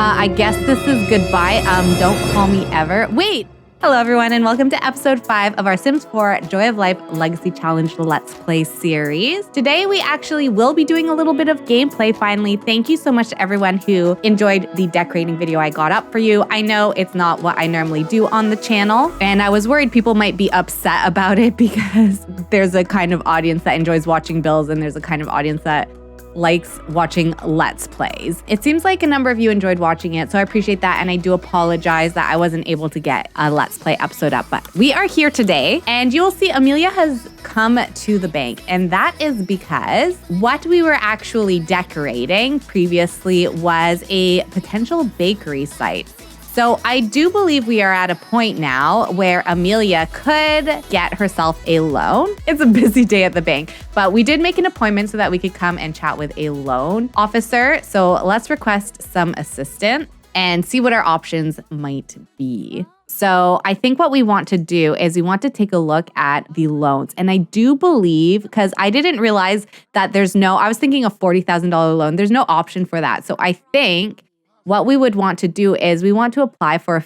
I guess this is goodbye. Don't call me ever. Wait. Hello, everyone, and welcome to episode 5 of our Sims 4 Joy of Life Legacy Challenge Let's Play series. Today, we actually will be doing a little bit of gameplay finally. Thank you so much to everyone who enjoyed the decorating video I got up for you. I know it's not what I normally do on the channel, and I was worried people might be upset about it because there's a kind of audience that enjoys watching builds, and there's a kind of audience that likes watching Let's Plays. It seems like a number of you enjoyed watching it, so I appreciate that, and I do apologize that I wasn't able to get a Let's Play episode up, but we are here today, and you'll see Emilia has come to the bank, and that is because what we were actually decorating previously was a potential bakery site. So I do believe we are at a point now where Emilia could get herself a loan. It's a busy day at the bank, but we did make an appointment so that we could come and chat with a loan officer. So let's request some assistance and see what our options might be. So I think what we want to do is we want to take a look at the loans. And I do believe, because I didn't realize that I was thinking a $40,000 loan. There's no option for that. So I think what we would want to do is we want to apply for,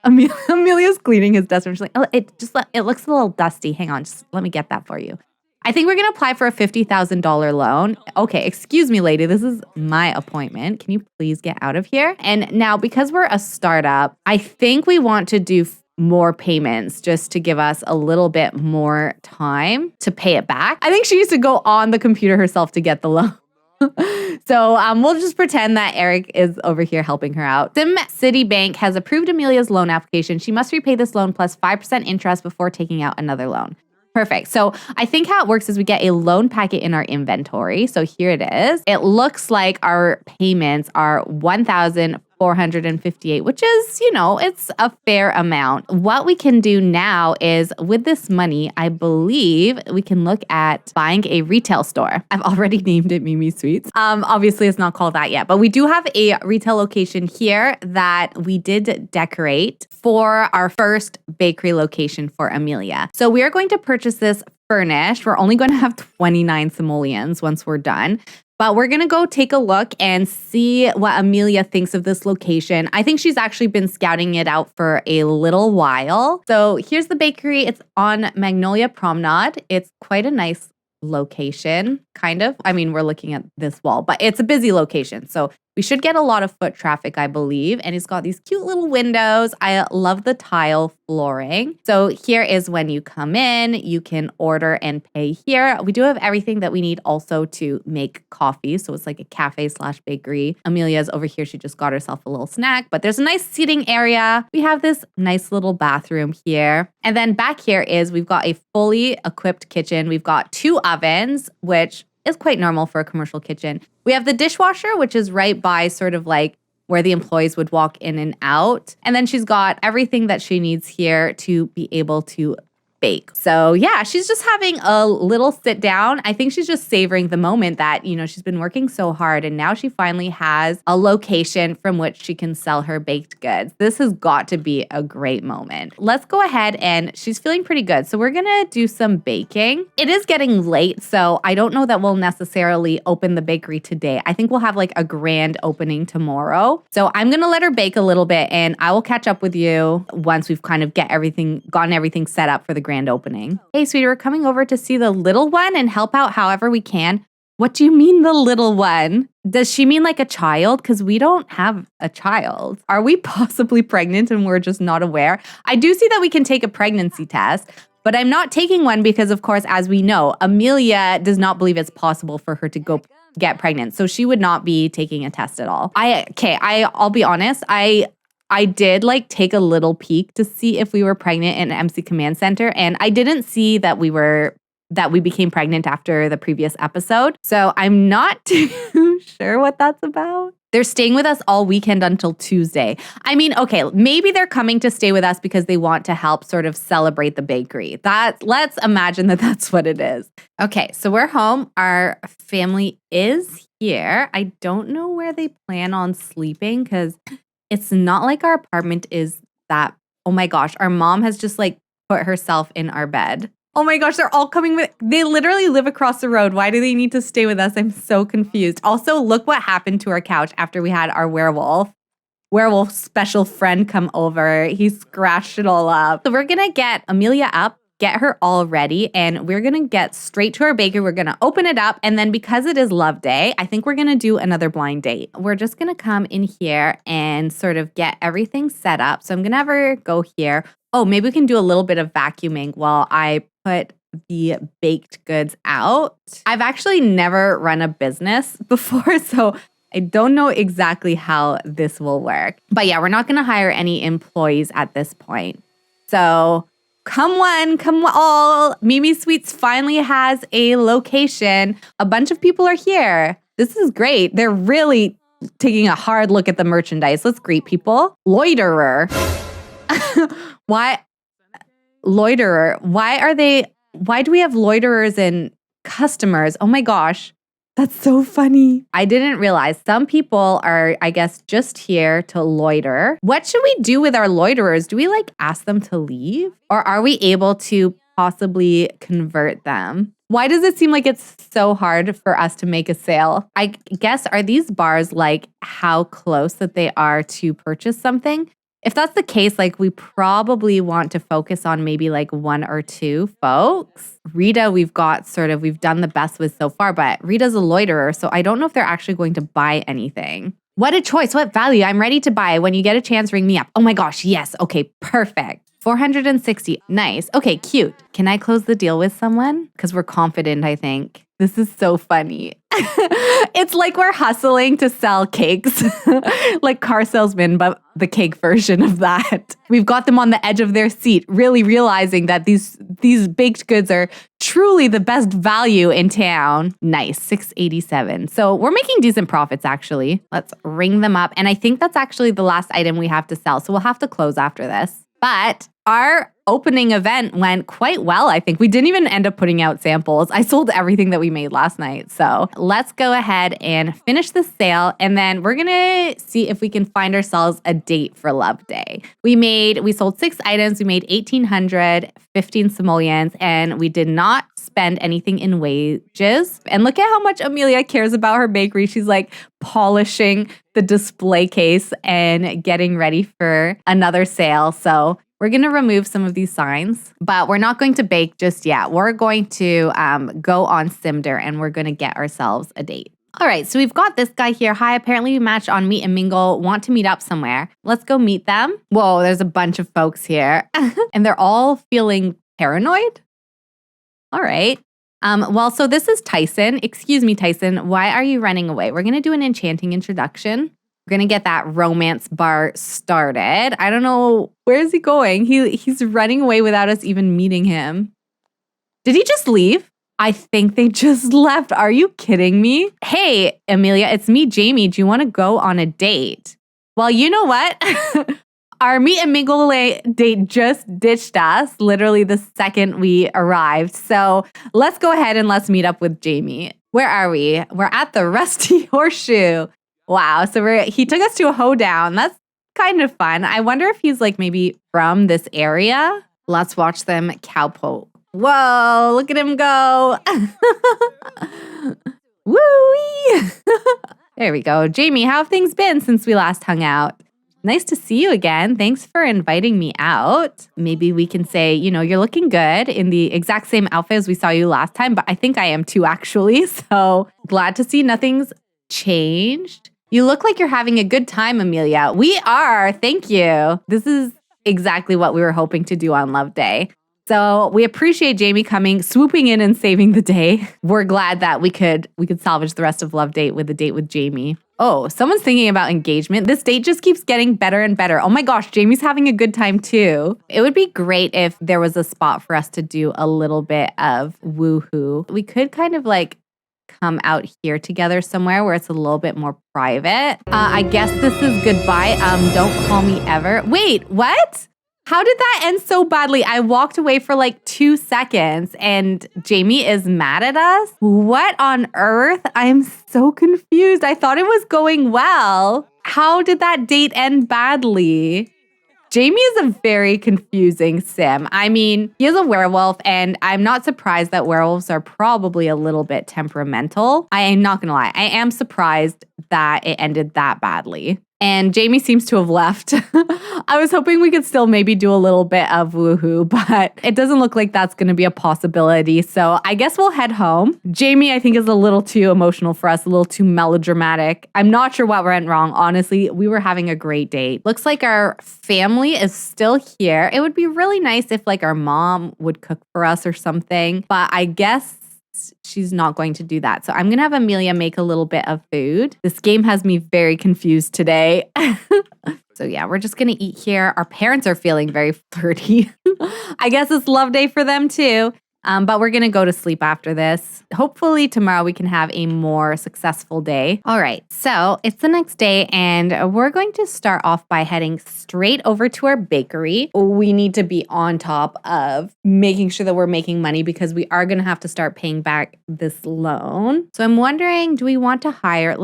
Amelia's cleaning his desk. She's like, oh, it looks a little dusty. Hang on, just let me get that for you. I think we're going to apply for a $50,000 loan. Okay, excuse me, lady. This is my appointment. Can you please get out of here? And now, because we're a startup, I think we want to do more payments just to give us a little bit more time to pay it back. I think she used to go on the computer herself to get the loan. So we'll just pretend that Eric is over here helping her out. SimCity Bank has approved Emilia's loan application. She must repay this loan plus 5% interest before taking out another loan. Perfect. So I think how it works is we get a loan packet in our inventory. So here it is. It looks like our payments are $1,458, which is, it's a fair amount. What we can do now is with this money, I believe we can look at buying a retail store. I've already named it Mimi Sweets. Obviously, it's not called that yet, but we do have a retail location here that we did decorate for our first bakery location for Emilia. So we are going to purchase this furnished. We're only going to have 29 simoleons once we're done. But we're going to go take a look and see what Emilia thinks of this location. I think she's actually been scouting it out for a little while. So here's the bakery. It's on Magnolia Promenade. It's quite a nice location, kind of. I mean, we're looking at this wall, but it's a busy location. So we should get a lot of foot traffic, I believe. And it's got these cute little windows. I love the tile flooring. So here is when you come in, you can order and pay here. We do have everything that we need also to make coffee. So it's like a cafe/bakery. Emilia's over here. She just got herself a little snack, but there's a nice seating area. We have this nice little bathroom here. And then back here we've got a fully equipped kitchen. We've got 2 ovens, which is quite normal for a commercial kitchen. We have the dishwasher, which is right by sort of like where the employees would walk in and out. And then she's got everything that she needs here to be able to bake. So yeah, she's just having a little sit down. I think she's just savoring the moment that, she's been working so hard and now she finally has a location from which she can sell her baked goods. This has got to be a great moment. Let's go ahead, and she's feeling pretty good. So we're going to do some baking. It is getting late, so I don't know that we'll necessarily open the bakery today. I think we'll have like a grand opening tomorrow. So I'm going to let her bake a little bit and I will catch up with you once we've kind of gotten everything set up for the grand opening. Hey, sweetie, we're coming over to see the little one and help out however we can. What do you mean the little one? Does she mean like a child? Because we don't have a child. Are we possibly pregnant and we're just not aware? I do see that we can take a pregnancy test, but I'm not taking one because, of course, as we know, Emilia does not believe it's possible for her to go get pregnant. So she would not be taking a test at all. I'll be honest. I did take a little peek to see if we were pregnant in MC Command Center, and I didn't see that we became pregnant after the previous episode. So I'm not too sure what that's about. They're staying with us all weekend until Tuesday. I mean, okay, maybe they're coming to stay with us because they want to help sort of celebrate the bakery. Let's imagine that that's what it is. Okay, so we're home. Our family is here. I don't know where they plan on sleeping because it's not like our apartment is that. Oh my gosh, our mom has just put herself in our bed. Oh my gosh, they're all coming with, they literally live across the road. Why do they need to stay with us? I'm so confused. Also, look what happened to our couch after we had our werewolf. werewolf special friend come over. He scratched it all up. So we're going to get Emilia up, get her all ready, and we're going to get straight to our bakery. We're going to open it up, and then because it is Love Day, I think we're going to do another blind date. We're just going to come in here and sort of get everything set up. So I'm going to have her go here. Oh, maybe we can do a little bit of vacuuming while I put the baked goods out. I've actually never run a business before, so I don't know exactly how this will work. But yeah, we're not going to hire any employees at this point. So come one, come all. Mimi Sweets finally has a location. A bunch of people are here. This is great. They're really taking a hard look at the merchandise. Let's greet people. Loiterer. Why? Loiterer. Why do we have loiterers and customers? Oh my gosh. That's so funny. I didn't realize some people are, I guess, just here to loiter. What should we do with our loiterers? Do we ask them to leave? Or are we able to possibly convert them? Why does it seem like it's so hard for us to make a sale? I guess, are these bars how close that they are to purchase something? If that's the case, we probably want to focus on maybe one or two folks. Rita, we've done the best with so far, but Rita's a loiterer, so I don't know if they're actually going to buy anything. What a choice. What value. I'm ready to buy. When you get a chance, ring me up. Oh my gosh. Yes. Okay. Perfect. 460. Nice. Okay. Cute. Can I close the deal with someone? Because we're confident, I think. This is so funny. It's like we're hustling to sell cakes, like car salesmen, but the cake version of that. We've got them on the edge of their seat, really realizing that these baked goods are truly the best value in town. Nice, $6.87. So we're making decent profits, actually. Let's ring them up. And I think that's actually the last item we have to sell. So we'll have to close after this. But our opening event went quite well, I think. We didn't even end up putting out samples. I sold everything that we made last night. So let's go ahead and finish the sale. And then we're going to see if we can find ourselves a date for Love Day. We sold 6 items. We made 1,800, 15 simoleons, and we did not spend anything in wages. And look at how much Emilia cares about her bakery. She's polishing the display case and getting ready for another sale. So we're going to remove some of these signs, but we're not going to bake just yet. We're going to go on Simder and we're going to get ourselves a date. All right, so we've got this guy here. Hi, apparently we matched on Meet and Mingle. Want to meet up somewhere. Let's go meet them. Whoa, there's a bunch of folks here. And they're all feeling paranoid. All right. So this is Tyson. Excuse me, Tyson. Why are you running away? We're going to do an enchanting introduction. We're going to get that romance bar started. I don't know. Where is he going? He's running away without us even meeting him. Did he just leave? I think they just left. Are you kidding me? Hey, Emilia, it's me, Jamie. Do you want to go on a date? Well, you know what? Our Meet and Mingle date just ditched us literally the second we arrived. So let's go ahead and let's meet up with Jamie. Where are we? We're at the Rusty Horseshoe. Wow. So he took us to a Hoedown. That's kind of fun. I wonder if he's maybe from this area. Let's watch them cowpoke. Whoa, look at him go. Woo-wee. There we go. Jamie, how have things been since we last hung out? Nice to see you again. Thanks for inviting me out. Maybe we can say, you're looking good in the exact same outfit as we saw you last time, but I think I am too, actually. So glad to see nothing's changed. You look like you're having a good time, Emilia. We are. Thank you. This is exactly what we were hoping to do on Love Day. So we appreciate Jamie coming, swooping in and saving the day. We're glad that we could salvage the rest of Love Day with a date with Jamie. Oh, someone's thinking about engagement. This date just keeps getting better and better. Oh my gosh, Jamie's having a good time too. It would be great if there was a spot for us to do a little bit of woohoo. We could kind of come out here together somewhere where it's a little bit more private. I guess this is goodbye. Don't call me ever. Wait, what? How did that end so badly? I walked away for 2 seconds and Jamie is mad at us? What on earth? I'm so confused. I thought it was going well. How did that date end badly? Jamie is a very confusing sim. I mean, he is a werewolf, and I'm not surprised that werewolves are probably a little bit temperamental. I am not going to lie. I am surprised that it ended that badly. And Jamie seems to have left. I was hoping we could still maybe do a little bit of woohoo, but it doesn't look like that's going to be a possibility. So I guess we'll head home. Jamie, I think, is a little too emotional for us, a little too melodramatic. I'm not sure what went wrong. Honestly, we were having a great date. Looks like our family is still here. It would be really nice if like our mom would cook for us or something, but I guess she's not going to do that. So I'm going to have Emilia make a little bit of food. This game has me very confused today. So yeah, we're just going to eat here. Our parents are feeling very flirty. I guess it's love day for them too. But we're going to go to sleep after this. Hopefully tomorrow we can have a more successful day. All right, so it's the next day and we're going to start off by heading straight over to our bakery. We need to be on top of making sure that we're making money because we are going to have to start paying back this loan. So I'm wondering, do we want to hire?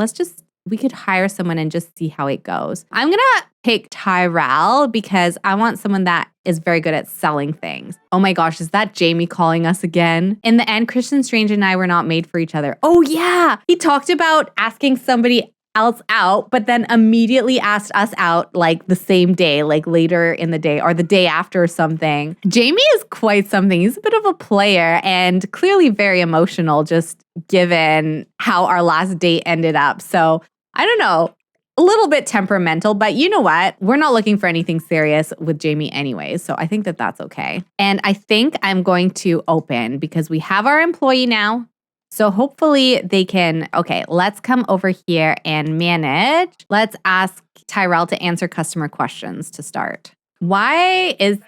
We could hire someone and just see how it goes. I'm going to pick Tyrell because I want someone that is very good at selling things. Oh my gosh, is that Jamie calling us again? In the end, Christian Strange and I were not made for each other. Oh yeah, he talked about asking somebody else out, but then immediately asked us out like the same day, like later in the day or the day after or something. Jamie is quite something. He's a bit of a player and clearly very emotional just given how our last date ended up. So I don't know, a little bit temperamental, but you know what? We're not looking for anything serious with Jamie anyways, so I think that that's okay. And I think I'm going to open because we have our employee now. So hopefully they can, okay, let's come over here and manage. Let's ask Tyrell to answer customer questions to start. Why is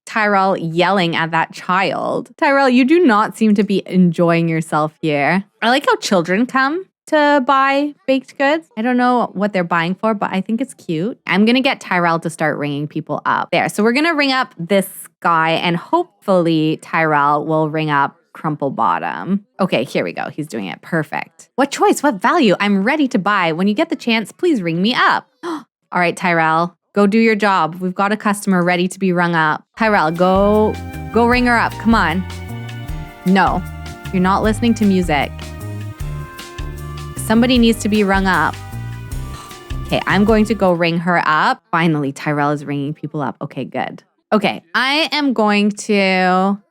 Tyrell yelling at that child? Tyrell, you do not seem to be enjoying yourself here. I like how children come to buy baked goods. I don't know what they're buying for, but I think it's cute. I'm going to get Tyrell to start ringing people up. There. So we're going to ring up this guy and hopefully Tyrell will ring up Crumple Bottom. Okay, here we go. He's doing it. Perfect. What choice? What value? I'm ready to buy. When you get the chance, please ring me up. All right, Tyrell, go do your job. We've got a customer ready to be rung up. Tyrell, go ring her up. Come on. No, you're not listening to music. Somebody needs to be rung up. Okay, I'm going to go ring her up. Finally, Tyrell is ringing people up. Okay, good. Okay, I am going to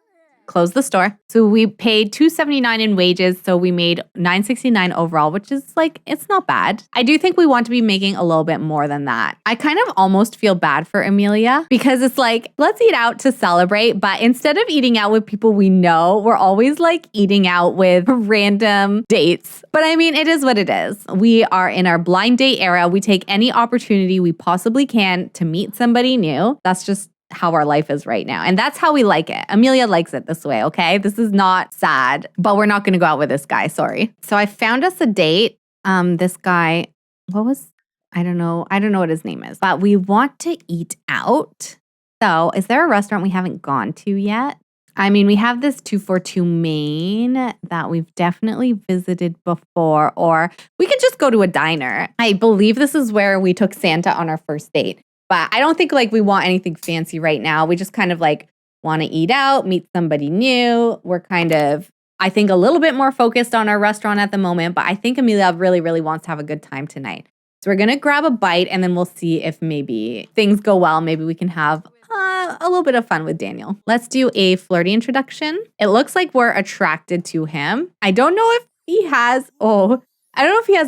close the store. So we paid $279 in wages, so we made $969 overall, which is like, it's not bad. I do think we want to be making a little bit more than that. I kind of almost feel bad for Emilia because it's like, let's eat out to celebrate, but instead of eating out with people we know, we're always like eating out with random dates. But I mean, it is what it is. We are in our blind date era. We take any opportunity we possibly can to meet somebody new. That's just how our life is right now. And that's how we like it. Emilia likes it this way, okay? This is not sad, but we're not going to go out with this guy, sorry. So I found us a date. This guy, I don't know what his name is, but we want to eat out. So is there a restaurant we haven't gone to yet? I mean, we have this 242 Main that we've definitely visited before, or we could just go to a diner. I believe this is where we took Santa on our first date. But I don't think like we want anything fancy right now. We just kind of like want to eat out, meet somebody new. We're kind of, I think, a little bit more focused on our restaurant at the moment. But I think Emilia really, really wants to have a good time tonight. So we're going to grab a bite and then we'll see if maybe things go well. Maybe we can have a little bit of fun with Daniel. Let's do a flirty introduction. It looks like we're attracted to him. I don't know if he has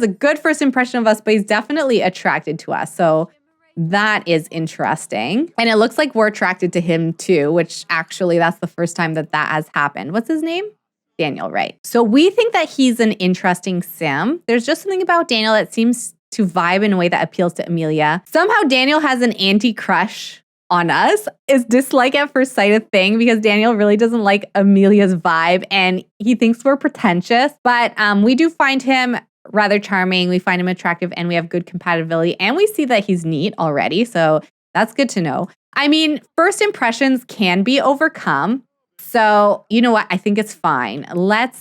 a good first impression of us, but he's definitely attracted to us. So that is interesting. And it looks like we're attracted to him too, which actually that's the first time that has happened. What's his name? Daniel, right? So we think that he's an interesting sim. There's just something about Daniel that seems to vibe in a way that appeals to Emilia. Somehow Daniel has an anti-crush on us. Is dislike at first sight a thing? Because Daniel really doesn't like Emilia's vibe and he thinks we're pretentious. But we do find him rather charming. We find him attractive and we have good compatibility and we see that he's neat already. So that's good to know. I mean, first impressions can be overcome. So you know what? I think it's fine. Let's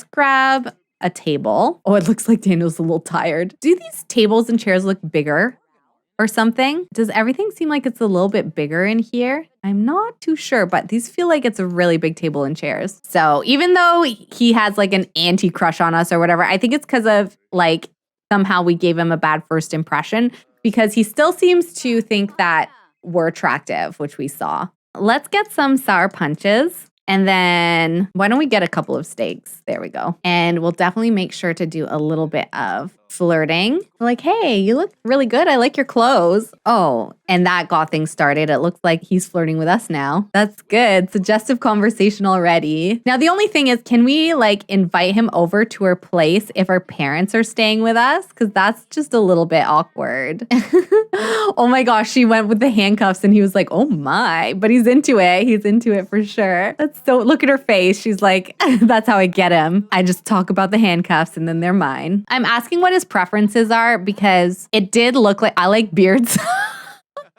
grab a table. Oh, it looks like Daniel's a little tired. Do these tables and chairs look bigger or something? Does everything seem like it's a little bit bigger in here? I'm not too sure, but these feel like it's a really big table and chairs. So even though he has like an anti-crush on us or whatever, I think it's because of like somehow we gave him a bad first impression because he still seems to think that we're attractive, which we saw. Let's get some sour punches. And then why don't we get a couple of steaks? There we go. And we'll definitely make sure to do a little bit of flirting. Like, hey, you look really good. I like your clothes. Oh, and that got things started. It looks like he's flirting with us now. That's good. Suggestive conversation already. Now, the only thing is, can we like invite him over to our place if our parents are staying with us? Because that's just a little bit awkward. Oh my gosh, she went with the handcuffs and he was like, oh my, but he's into it. He's into it for sure. That's so, look at her face. She's like, that's how I get him. I just talk about the handcuffs and then they're mine. I'm asking what his preferences are because it did look like I like beards.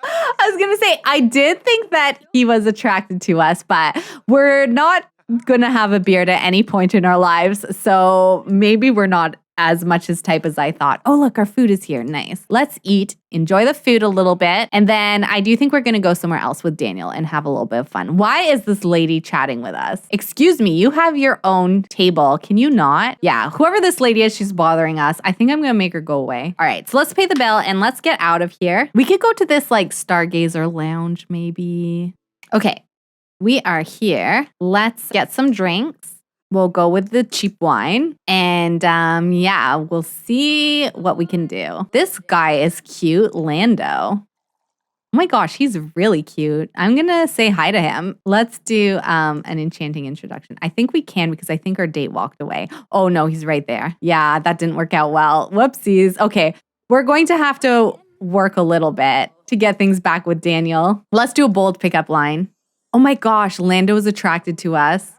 I was going to say, I did think that he was attracted to us, but we're not going to have a beard at any point in our lives. So maybe we're not as much his type as I thought. Oh, look, our food is here. Nice. Let's eat, enjoy the food a little bit. And then I do think we're going to go somewhere else with Daniel and have a little bit of fun. Why is this lady chatting with us? Excuse me, you have your own table. Can you not? Yeah, whoever this lady is, she's bothering us. I think I'm going to make her go away. All right, so let's pay the bill and let's get out of here. We could go to this like Stargazer lounge maybe. Okay, we are here. Let's get some drinks. We'll go with the cheap wine and yeah, we'll see what we can do. This guy is cute, Lando. Oh my gosh, he's really cute. I'm gonna say hi to him. Let's do an enchanting introduction. I think we can because I think our date walked away. Oh no, he's right there. Yeah, that didn't work out well. Whoopsies. Okay, we're going to have to work a little bit to get things back with Daniel. Let's do a bold pickup line. Oh my gosh, Lando is attracted to us.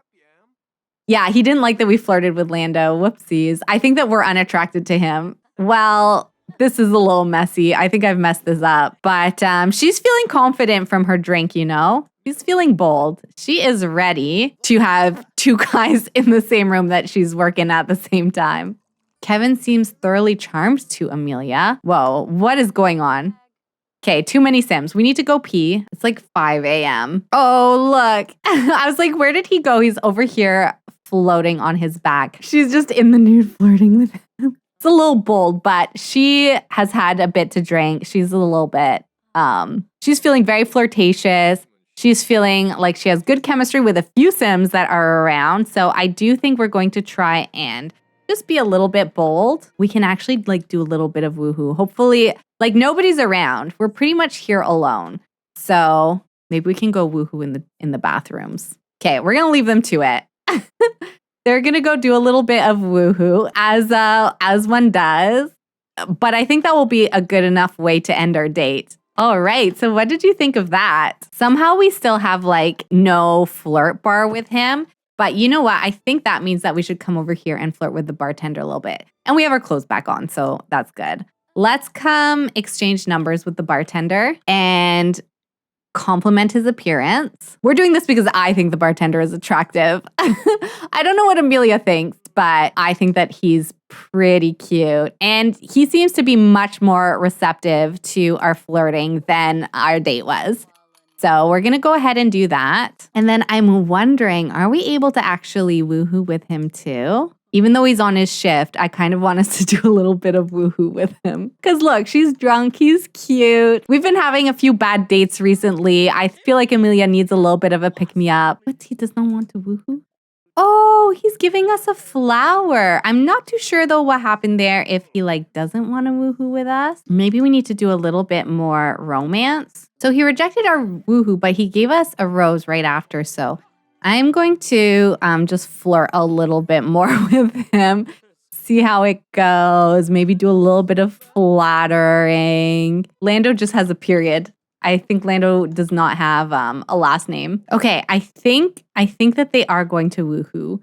Yeah, he didn't like that we flirted with Lando. Whoopsies. I think that we're unattracted to him. Well, this is a little messy. I think I've messed this up. But she's feeling confident from her drink, you know? She's feeling bold. She is ready to have two guys in the same room that she's working at the same time. Kevin seems thoroughly charmed to Emilia. Whoa, what is going on? Okay, too many Sims. We need to go pee. It's like 5 a.m. Oh, look. I was like, where did he go? He's over here floating on his back. She's just in the nude flirting with him. It's a little bold, but she has had a bit to drink. She's a little bit, she's feeling very flirtatious. She's feeling like she has good chemistry with a few Sims that are around. So I do think we're going to try and just be a little bit bold. We can actually like do a little bit of woohoo. Hopefully, like nobody's around. We're pretty much here alone. So maybe we can go woohoo in the bathrooms. Okay, we're gonna leave them to it. They're gonna go do a little bit of woohoo as one does. But I think that will be a good enough way to end our date. All right, so what did you think of that? Somehow we still have like no flirt bar with him. But you know what? I think that means that we should come over here and flirt with the bartender a little bit. And we have our clothes back on, so that's good. Let's come exchange numbers with the bartender and compliment his appearance. We're doing this because I think the bartender is attractive. I don't know what Emilia thinks, but I think that he's pretty cute. And he seems to be much more receptive to our flirting than our date was. So we're going to go ahead and do that. And then I'm wondering, are we able to actually woohoo with him too? Even though he's on his shift, I kind of want us to do a little bit of woohoo with him. Because look, she's drunk, he's cute. We've been having a few bad dates recently. I feel like Emilia needs a little bit of a pick-me-up. But he does not want to woohoo? Oh, he's giving us a flower. I'm not too sure though what happened there if he like doesn't want to woohoo with us. Maybe we need to do a little bit more romance. So he rejected our woohoo, but he gave us a rose right after. So I'm going to just flirt a little bit more with him, see how it goes, maybe do a little bit of flattering. Lando just has a period. I think Lando does not have a last name. Okay, I think that they are going to woohoo.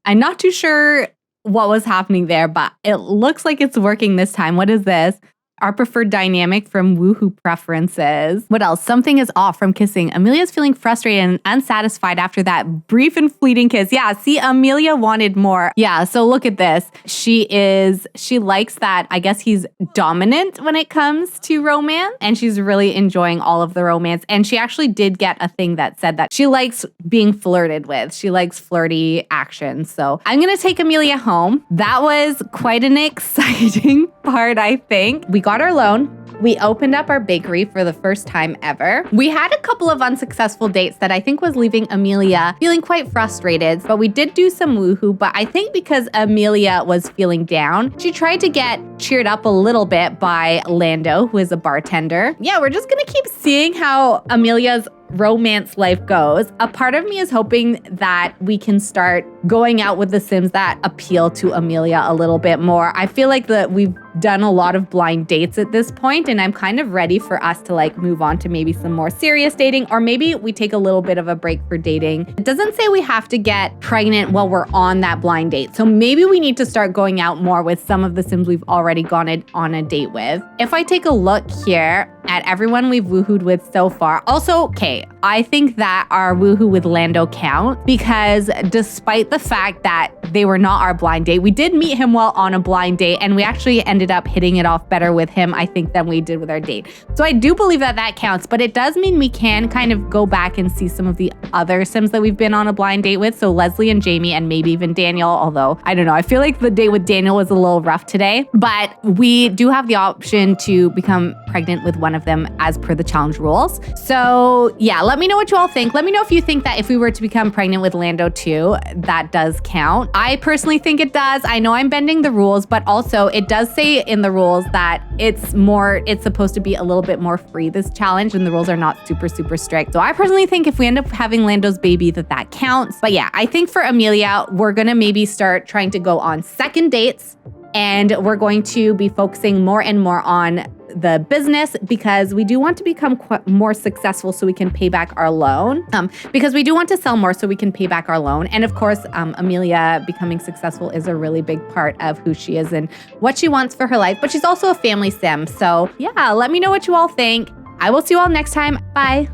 I'm not too sure what was happening there, but it looks like it's working this time. What is this? Our preferred dynamic from woohoo preferences. What else? Something is off from kissing. Emilia's feeling frustrated and unsatisfied after that brief and fleeting kiss. Yeah, see, Emilia wanted more. Yeah, so look at this. She likes that, I guess he's dominant when it comes to romance, and she's really enjoying all of the romance. And she actually did get a thing that said that she likes being flirted with. She likes flirty action. So I'm gonna take Emilia home. That was quite an exciting part, I think. We got our loan. We opened up our bakery for the first time ever. We had a couple of unsuccessful dates that I think was leaving Emilia feeling quite frustrated, but we did do some woohoo. But I think because Emilia was feeling down, she tried to get cheered up a little bit by Lando, who is a bartender. Yeah, we're just gonna keep seeing how Emilia's romance life goes. A part of me is hoping that we can start going out with the Sims that appeal to Emilia a little bit more. I feel like that we've done a lot of blind dates at this point, and I'm kind of ready for us to like move on to maybe some more serious dating, or maybe we take a little bit of a break for dating. It doesn't say we have to get pregnant while we're on that blind date. So maybe we need to start going out more with some of the Sims we've already gone on a date with. If I take a look here at everyone we've woohooed with so far. Also, okay, I think that our woohoo with Lando counts because despite the fact that they were not our blind date, we did meet him while on a blind date, and we actually ended up hitting it off better with him, I think, than we did with our date. So I do believe that that counts, but it does mean we can kind of go back and see some of the other Sims that we've been on a blind date with. So Leslie and Jamie, and maybe even Daniel, although I don't know, I feel like the date with Daniel was a little rough today, but we do have the option to become pregnant with one of them as per the challenge rules. So yeah, let me know what you all think. Let me know if you think that if we were to become pregnant with Lando too, that does count. I personally think it does. I know I'm bending the rules, but also it does say in the rules that it's supposed to be a little bit more free, this challenge, and the rules are not super strict. So I personally think if we end up having Lando's baby, that counts. But yeah, I think for Emilia, we're gonna maybe start trying to go on second dates, and we're going to be focusing more and more on the business because we do want to become more successful so we can pay back our loan. Because we do want to sell more so we can pay back our loan. And of course, Emilia becoming successful is a really big part of who she is and what she wants for her life. But she's also a family sim. So yeah, let me know what you all think. I will see you all next time. Bye.